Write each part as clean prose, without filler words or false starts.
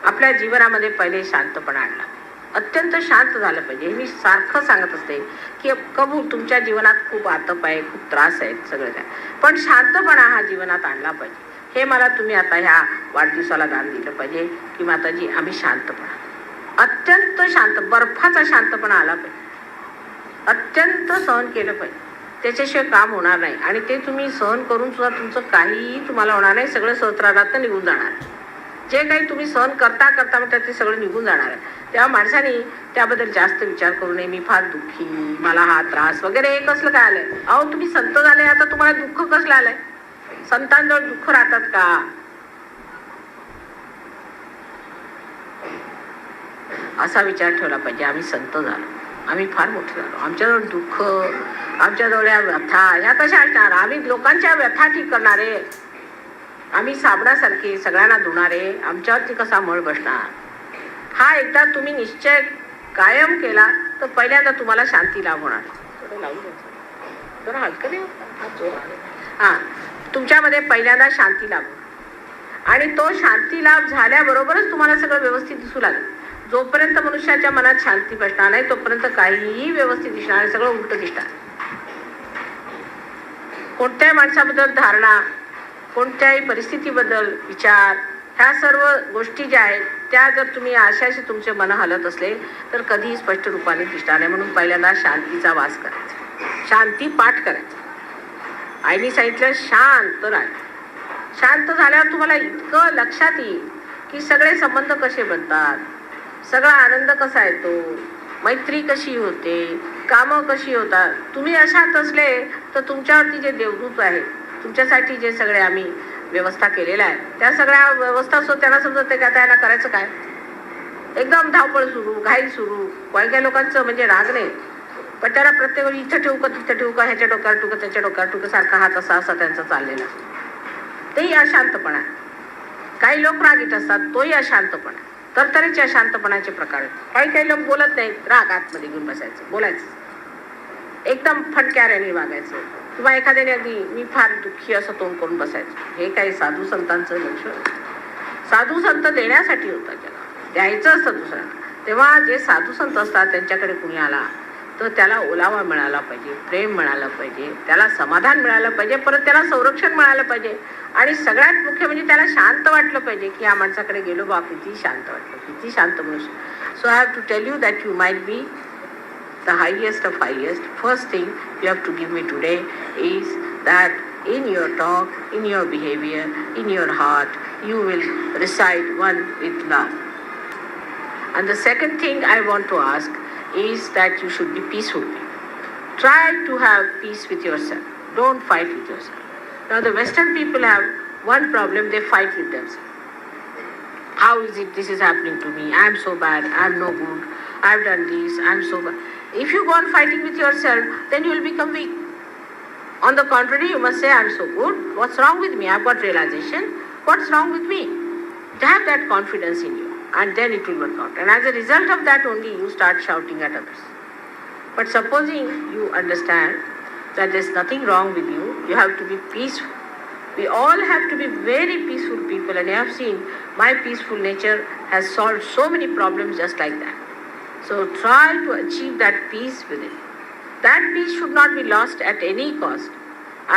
आपल्या जीवनामध्ये पहिले शांतपणा आणला, अत्यंत शांत झालं पाहिजे. मी सारखं सांगत असते की कबूल तुमच्या जीवनात खूप आतप आहे, खूप त्रास आहेत, सगळं काय, पण शांतपणा हा जीवनात आणला पाहिजे. हे मला तुम्ही आता ह्या वाढदिवसाला दान दिलं पाहिजे की माताजी आम्ही शांतपणा, अत्यंत शांत, बर्फाचा शांतपणा आला पाहिजे, अत्यंत सहन केलं पाहिजे. त्याच्याशिवाय काम होणार नाही. आणि ते तुम्ही सहन करून सुद्धा तुमचं काहीही तुम्हाला होणार नाही, सगळं सहस्रारात निघून जाणार. जे काही तुम्ही सहन करता करता म्हणतात ते सगळं निघून जाणार आहे. तेव्हा माणसाने त्याबद्दल जास्त विचार करू नये. मी फार दुःखी, मला हा त्रास वगैरे हे कसलं काय आलंय? अहो तुम्ही संत झाले, आता तुम्हाला दुःख कसलं आलंय? संतांजवळ दुःख राहतात का? असा विचार ठेवला पाहिजे. आम्ही संत झालो, आम्ही फार मोठे झालो, आमच्याजवळ दुःख, आमच्याजवळ या व्यथा ह्या कशा असणार? आम्ही लोकांच्या व्यथा ठीक करणारे, आम्ही साबणासारखे सगळ्यांना धुणारे, आमच्यावरती कसा मळ बसणार? हा एकदा तुम्ही निश्चय कायम केला तर पहिल्यांदा तुम्हाला शांती लाभ होणार. हलकं नाही हा, तुमच्यामध्ये पहिल्यांदा शांती लाभ, आणि तो शांती लाभ झाल्याबरोबरच तुम्हाला सगळं व्यवस्थित दिसू लागेल. जोपर्यंत मनुष्याच्या मनात शांती बसणार नाही तोपर्यंत काहीही व्यवस्थित दिसणार नाही, सगळं उलट दिसणार. कोणत्याही माणसाबद्दल धारणा, कोणत्याही परिस्थितीबद्दल विचार, ह्या सर्व गोष्टी ज्या आहेत त्या जर तुम्ही अशाशी तुमचे मन हलत असले तर कधीही स्पष्ट रूपाने दिसणार नाही. म्हणून पहिल्यांदा शांतीचा वास करायचा, शांती पाठ करायचा. आईने सांगितलं शांत राहा. शांत झाल्यावर तुम्हाला इतकं लक्षात येईल की सगळे संबंध कसे बनतात, सगळा आनंद कसा येतो, मैत्री कशी होते, कामं कशी होतात. तुम्ही अशात असले तर तुमच्यावरती जे देवदूत आहे, तुमच्यासाठी जे सगळे आम्ही व्यवस्था केलेल्या आहे त्या सगळ्या व्यवस्था त्यांना समजत का त्यांना करायचं काय? एकदम धावपळ सुरू, घाई सुरू. काही काही लोकांचं म्हणजे राग नाही, पण त्याला प्रत्येक वेळी इथं ठेवू का तिथं ठेवू का, ह्याच्या डोक्यावर टुका त्याच्या डोक्यावर टुका, सारखा हात असा असा त्यांचा चाललेला, तेही अशांतपणा. काही लोक रागीट असतात, तोही अशांतपणा. तरतरीचे अशांतपणाचे प्रकार आहेत. काही काही लोक बोलत नाहीत, राग आतमध्ये घेऊन बसायचं, बोलायचं, एकदम फटक्याने वागायचं, किंवा एखाद्याने अगदी मी फार दुःखी असं तोंड करून बसायचं. हे काही साधू संतांचं लक्ष? साधू संत देण्यासाठी होतात, जगाला द्यायचं असतं दुसऱ्यांना. तेव्हा जे साधू संत असतात त्यांच्याकडे कुणी आला तर त्याला ओलावा मिळाला पाहिजे, प्रेम मिळालं पाहिजे, त्याला समाधान मिळालं पाहिजे, परत त्याला संरक्षण मिळालं पाहिजे, आणि सगळ्यात मुख्य म्हणजे त्याला शांत वाटलं पाहिजे की या माणसाकडे गेलो बा किती शांत वाटलं, किती शांत मनुष्य. So I have to tell you that you might be the highest of highest. First thing you have to give me today is that in your talk, in your behavior, in your heart, you will recite one with love. And the second thing I want to ask is that you should be peaceful. Try to have peace with yourself. Don't fight with yourself. Now the Western people have one problem, they fight with themselves. How is it this is happening to me? I am so bad, I am no good, I have done this, I am so bad. If you go on fighting with yourself, then you will become weak. On the contrary, you must say, I am so good. What's wrong with me? I have got realization. What's wrong with me? Have that confidence in you, and then it will work out. And as a result of that only, you start shouting at others. But supposing you understand that there's nothing wrong with you, you have to be peaceful. We all have to be very peaceful people, and you have seen my peaceful nature has solved so many problems just like that. So try to achieve that peace within. That peace should not be lost at any cost,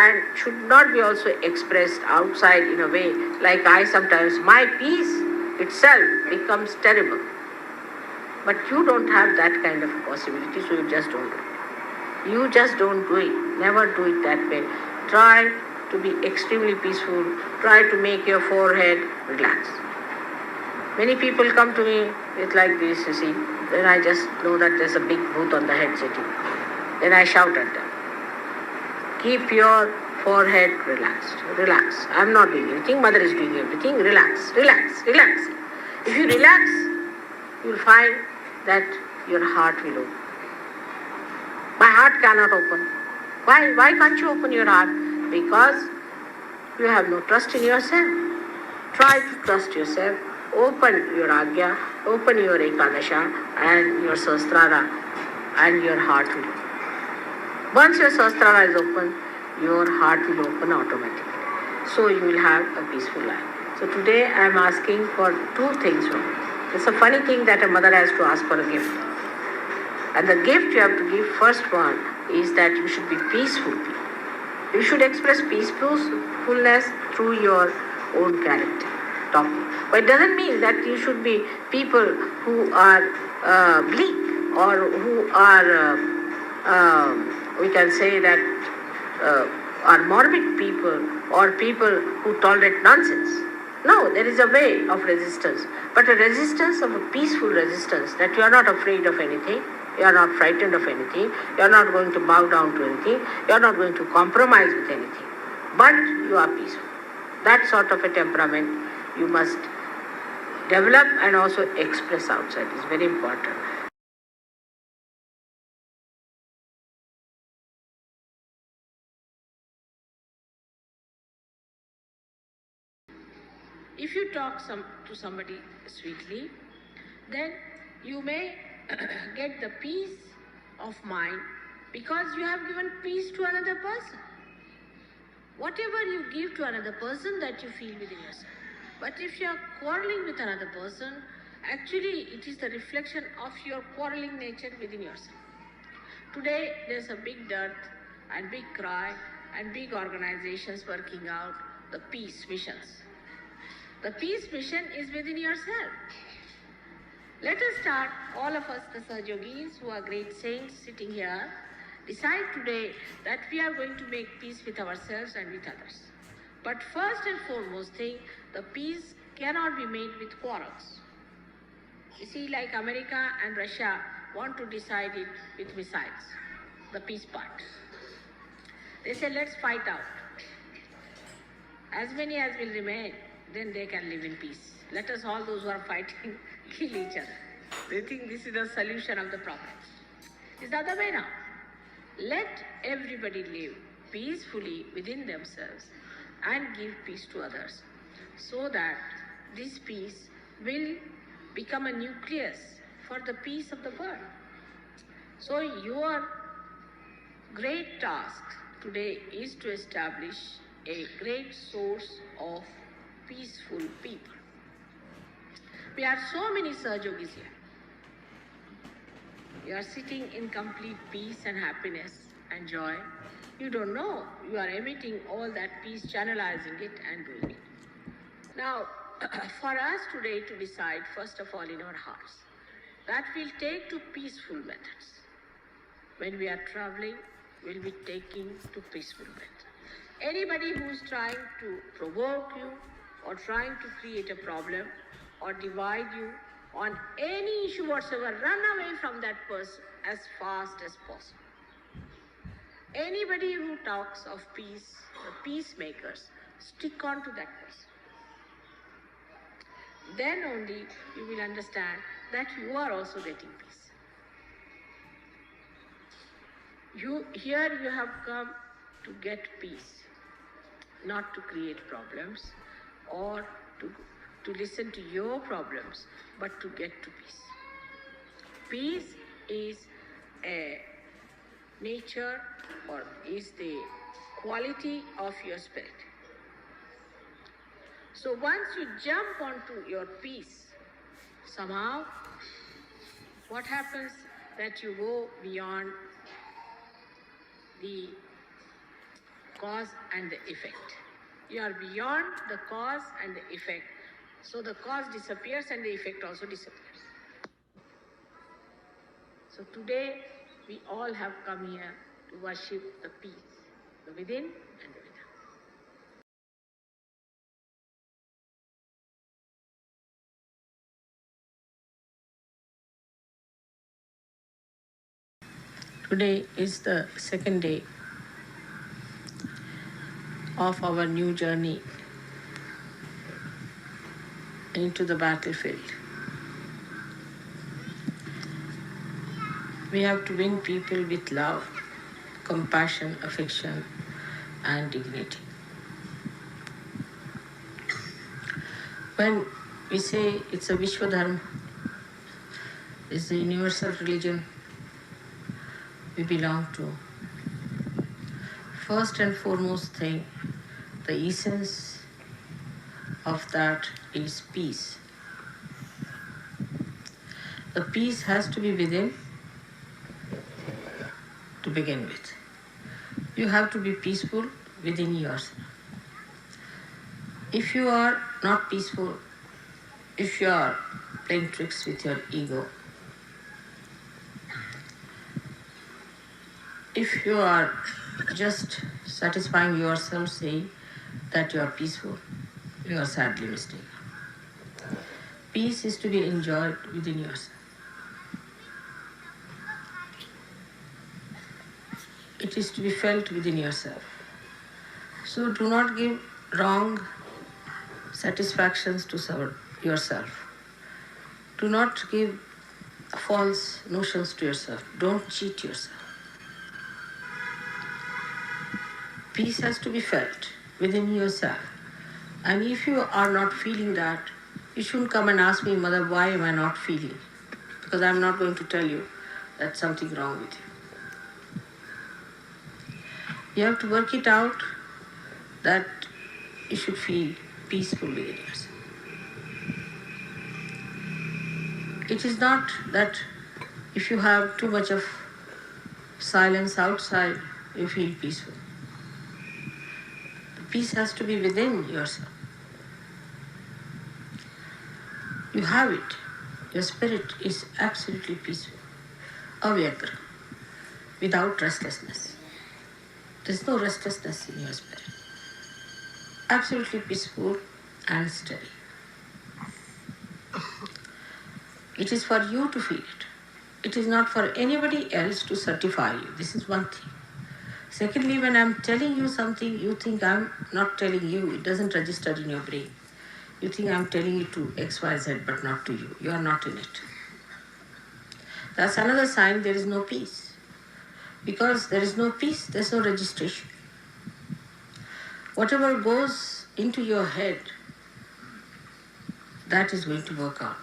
and should not be also expressed outside in a way like I sometimes, my peace itself becomes terrible. But you don't have that kind of possibility, so you just don't do it. You just don't do it. Never do it that way. Try to be extremely peaceful. Try to make your forehead relax. Many people come to me with like this, you see. Then I just know that there's a big booth on the head sitting. Then I shout at them, keep your forehead relaxed. Relax. I'm not doing anything. Mother is doing everything. Relax, relax, relax. If you relax, you'll find that your heart will open. My heart cannot open. Why? Why can't you open your heart? Because you have no trust in yourself. Try to trust yourself. Open your Agya, open your Ekadasha and your Sahasrara, and your heart will open. Once your Sahasrara is open, your heart will open automatically. So you will have a peaceful life. So today I am asking for two things from you. It's a funny thing that a mother has to ask for a gift. And the gift you have to give, first one, is that you should be peaceful people. You should express peacefulness through your own character, talking. But it doesn't mean that you should be people who are bleak or who are, we can say that, are morbid people or people who tolerate nonsense. No, there is a way of resistance, but a resistance of a peaceful resistance, that you are not afraid of anything, you are not frightened of anything, you are not going to bow down to anything, you are not going to compromise with anything, but you are peaceful. That sort of a temperament you must develop and also express outside is very important. If you talk to somebody sweetly, then you may get the peace of mind because you have given peace to another person. Whatever you give to another person, that you feel within yourself. But if you are quarreling with another person, actually it is the reflection of your quarreling nature within yourself. Today there's a big dearth and big cry and big organizations working out the peace missions. The peace mission is within yourself. Let us start, all of us, the Sahajogis, who are great saints sitting here, decide today that we are going to make peace with ourselves and with others. But first and foremost thing, the peace cannot be made with quarrels. You see, like America and Russia want to decide it with missiles, the peace part. They say, let's fight out. As many as will remain, then they can live in peace. Let us, all those who are fighting, kill each other. They think this is the solution of the problem. It's the other way now. Let everybody live peacefully within themselves and give peace to others, so that this peace will become a nucleus for the peace of the world. So your great task today is to establish a great source of peaceful people. We are so many Sahajogis here. You are sitting in complete peace and happiness and joy. You don't know, you are emitting all that peace, channelizing it and doing it. Now, for us today to decide, first of all, in our hearts, that we'll take to peaceful methods. When we are traveling, we'll be taking to peaceful methods. Anybody who's trying to provoke you or trying to create a problem or divide you on any issue whatsoever, run away from that person as fast as possible. Anybody who talks of peace, the peacemakers, stick on to that person. Then only you will understand that you are also getting peace. Here you have come to get peace, not to create problems or to listen to your problems, but to get to peace. Peace is a nature or is the quality of your spirit. So once you jump onto your peace, somehow what happens that you go beyond the cause and the effect. You are beyond the cause and the effect. So the cause disappears and the effect also disappears. So today we all have come here to worship the peace, the within and the without. Today is the second day of our new journey into the battlefield. We have to win people with love, compassion, affection, and dignity. When we say it's a Vishwa Dharma, it's the universal religion we belong to, first and foremost thing, the essence of that is peace. the peace has to be within to begin with. You have to be peaceful within yourself. If you are not peaceful, if you are playing tricks with your ego, if you are just satisfying yourself saying that you are peaceful, you are sadly mistaken. Peace is to be enjoyed within yourself. It is to be felt within yourself. So do not give wrong satisfactions to yourself. Do not give false notions to yourself. Don't cheat yourself. Peace has to be felt within yourself. And if you are not feeling that, you shouldn't come and ask me, Mother, why am I not feeling? Because I'm not going to tell you that's something wrong with you. You have to work it out that you should feel peaceful within yourself. It is not that if you have too much of silence outside, you feel peaceful. The peace has to be within yourself. You have it. Your spirit is absolutely peaceful, avyagra, without restlessness. There's no restlessness in your spirit. Absolutely peaceful and steady. It is for you to feel it. It is not for anybody else to certify you. This is one thing. Secondly, when I'm telling you something, you think I'm not telling you. It doesn't register in your brain. You think I'm telling it to X, Y, Z, but not to you. You are not in it. That's another sign there is no peace. Because there is no peace, there's no registration. Whatever goes into your head, that is going to work out.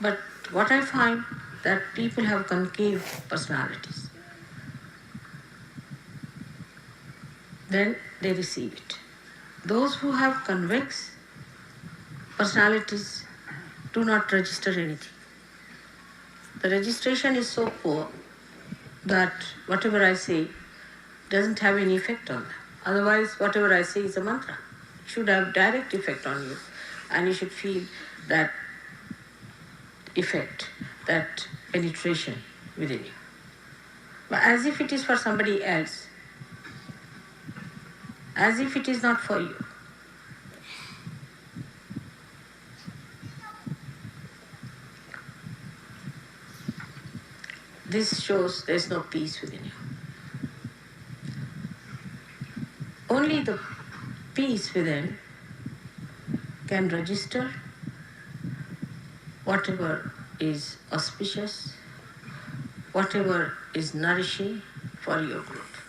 But what I find that people have concave personalities. Then they receive it. Those who have convex personalities do not register anything. The registration is so poor that whatever I say doesn't have any effect on them. Otherwise, whatever I say is a mantra. It should have direct effect on you, and you should feel that effect, that penetration within you. But as if it is for somebody else, as if it is not for you. This shows there is no peace within you. Only the peace within can register whatever is auspicious, whatever is nourishing for your growth.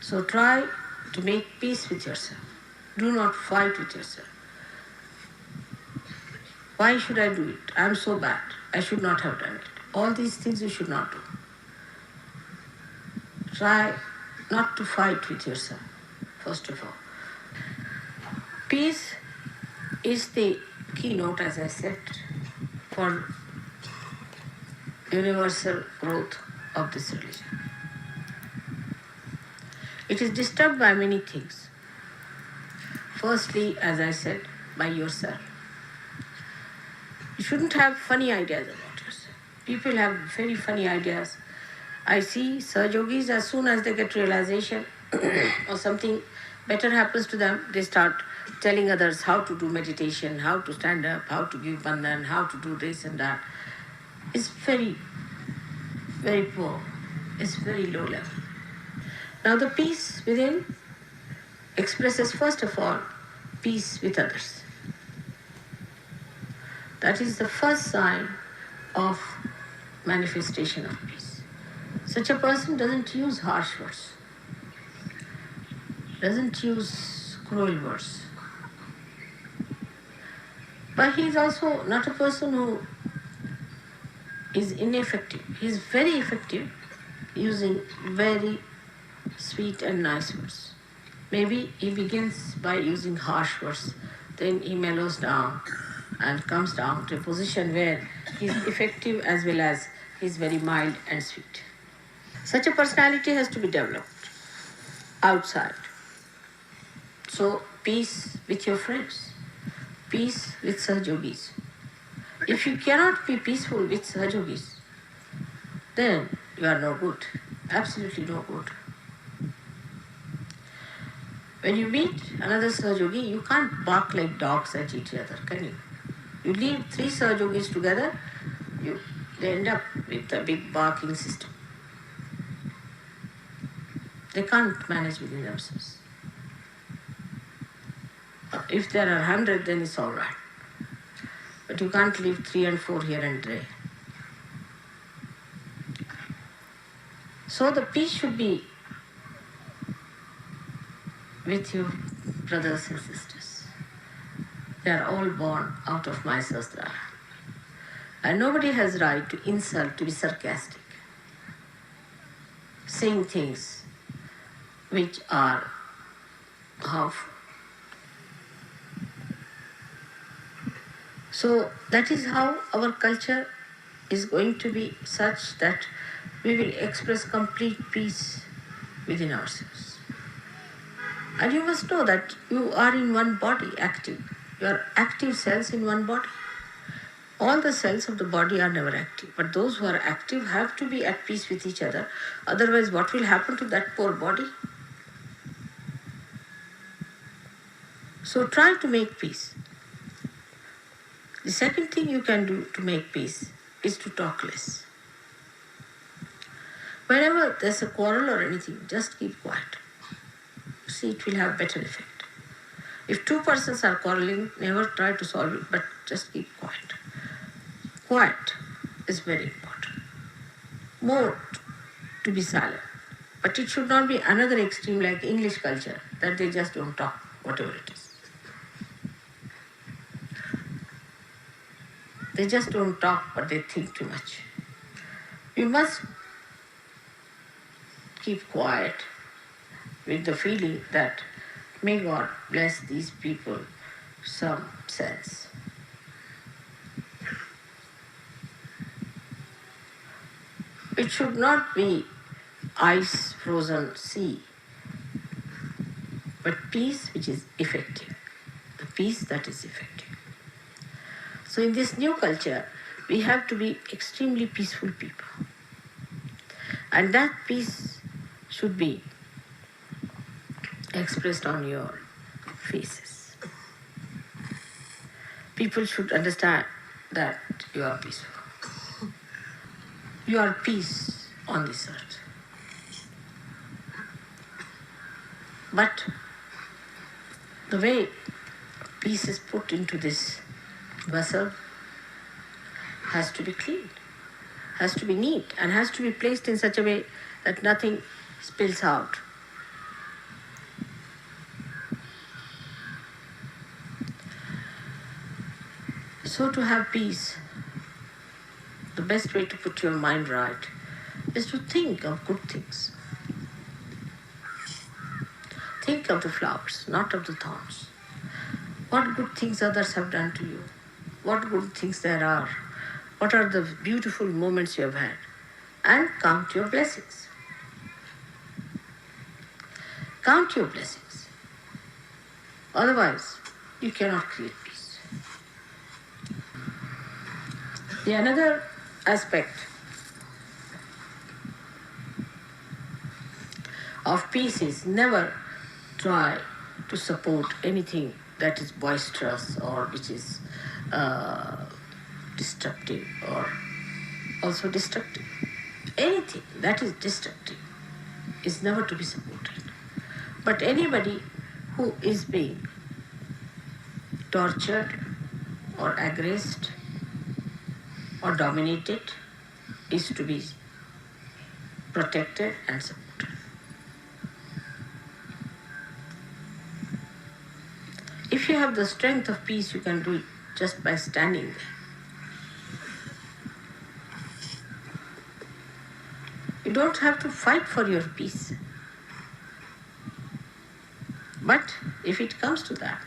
So try to make peace with yourself. Do not fight with yourself. Why should I do it? I am so bad. I should not have done it. All these things you should not do. Try not to fight with yourself, first of all. Peace is the keynote, as I said, for universal growth of this religion. It is disturbed by many things. Firstly, as I said, by yourself. You shouldn't have funny ideas about yourself. People have very funny ideas. I see Sahajogis, as soon as they get realization or something better happens to them, they start telling others how to do meditation, how to stand up, how to give bandhan, how to do this and that. It's very, very poor. It's very low level. Now the peace within expresses first of all peace with others. That is the first sign of manifestation of peace. Such a person doesn't use harsh words, doesn't use cruel words. But he is also not a person who is ineffective. He is very effective using very sweet and nice words. Maybe he begins by using harsh words, then he mellows down and comes down to a position where he is effective as well as he is very mild and sweet. Such a personality has to be developed outside. So, peace with your friends, peace with Sahajogis. If you cannot be peaceful with Sahajogis, then you are no good, absolutely no good. When you meet another Sahajogi, you can't bark like dogs at each other, can you? You leave 3 Sahajogis together, they end up with a big barking system. They can't manage within themselves. If there are 100, then it's all right. But you can't leave 3 and 4 here and there. So the peace should be with you, brothers and sisters. They are all born out of my sastra. And nobody has right to insult, to be sarcastic, saying things which are harmful. So that is how our culture is going to be such that we will express complete peace within ourselves. And you must know that you are in one body, active. You are active cells in one body. All the cells of the body are never active, but those who are active have to be at peace with each other. Otherwise, what will happen to that poor body? So try to make peace. The second thing you can do to make peace is to talk less. Whenever there's a quarrel or anything, just keep quiet. See, it will have better effect. If 2 persons are quarreling, never try to solve it, but just keep quiet. Quiet is very important. More to be silent. But it should not be another extreme like English culture, that they just don't talk, whatever it is. They just don't talk, but they think too much. You must keep quiet with the feeling that may God bless these people some sense. It should not be ice frozen sea, but peace which is effective, the peace that is effective. So in this new culture, we have to be extremely peaceful people. And that peace should be expressed on your faces. People should understand that you are peaceful. You are peace on this earth. But the way peace is put into this vessel has to be clean, has to be neat, and has to be placed in such a way that nothing spills out. So to have peace, the best way to put your mind right is to think of good things. Think of the flowers, not of the thorns. What good things others have done to you? What good things there are? What are the beautiful moments you have had? And count your blessings. Count your blessings. Otherwise, you cannot create peace. The another aspect of peace is never try to support anything that is boisterous or which is destructive or also destructive. Anything that is destructive is never to be supported. But anybody who is being tortured or aggressed or dominated is to be protected and supported. If you have the strength of peace, you can do it just by standing there. You don't have to fight for your peace. But if it comes to that,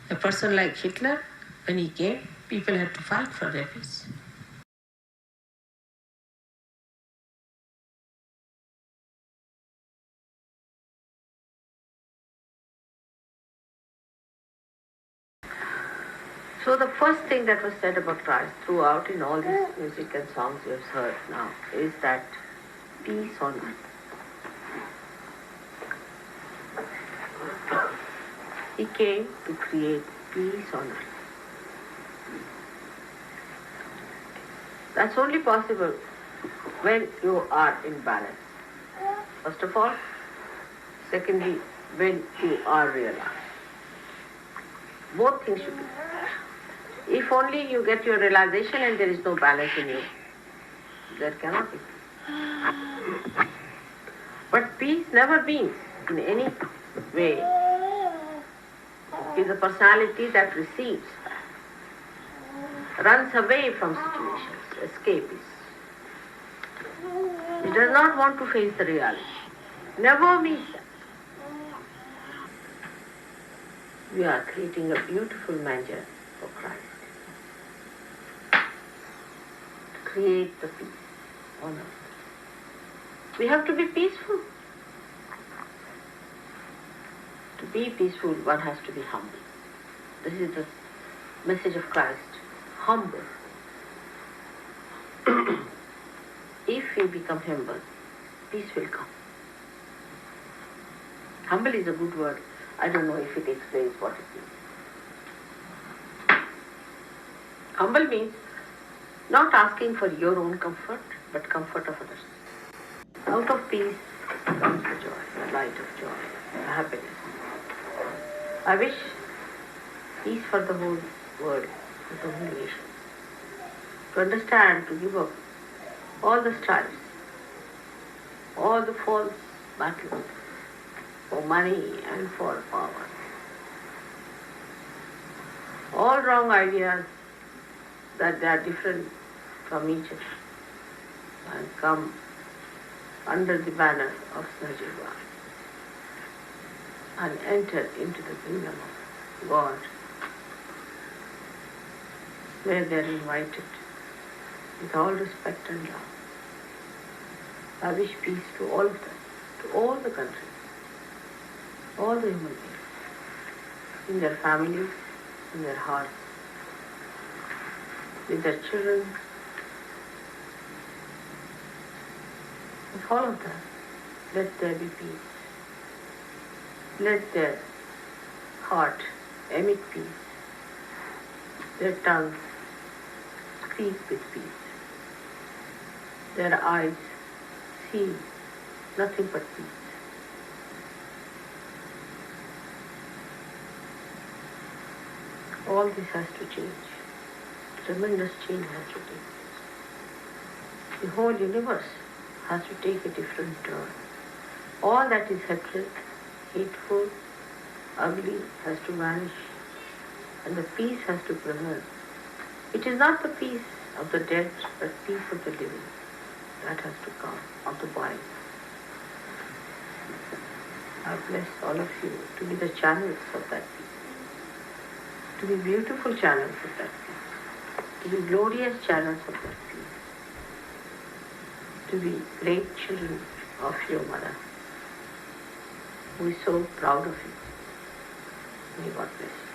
A person like Hitler, when he came, people had to fight for their peace. So the first thing that was said about Christ throughout in all these music and songs you have heard now is that peace on earth. He came to create peace on earth. That's only possible when you are in balance. First of all. Secondly, when you are realized. Both things should be. If only you get your realization and there is no balance in you, there cannot be peace. But peace never means in any way is a personality that receives, runs away from situations, escapes. It does not want to face the reality. Never means that. We are creating a beautiful manger for Christ. To create the peace on earth. We have to be peaceful. To be peaceful, one has to be humble. This is the message of Christ. Humble. If we become humble, peace will come. Humble is a good word. I don't know if it explains what it means. Humble means not asking for your own comfort, but comfort of others. Out of peace comes the joy, the light of joy, the happiness. I wish peace for the whole world, for the whole nation. To understand, to give up all the strives, all the false battles for money and for power. All wrong ideas that they are different from each other and come under the banner of Sahajiva and enter into the kingdom of God, where they are invited with all respect and love. I wish peace to all of them, to all the countries, all the human beings, in their families, in their hearts, with their children, with all of them. Let there be peace. Let their heart emit peace. Their tongue speak with peace. Their eyes see nothing but peace. All this has to change. Tremendous change has to take place. The whole universe has to take a different turn. All that is hatred, hateful, ugly has to vanish, and the peace has to prevail. It is not the peace of the dead, but peace of the living. That has to come, of the body. I bless all of you to be the channels of that peace, to be beautiful channels of that peace, to be glorious channels of that peace, to be great children of your mother, who is so proud of you. May God bless you.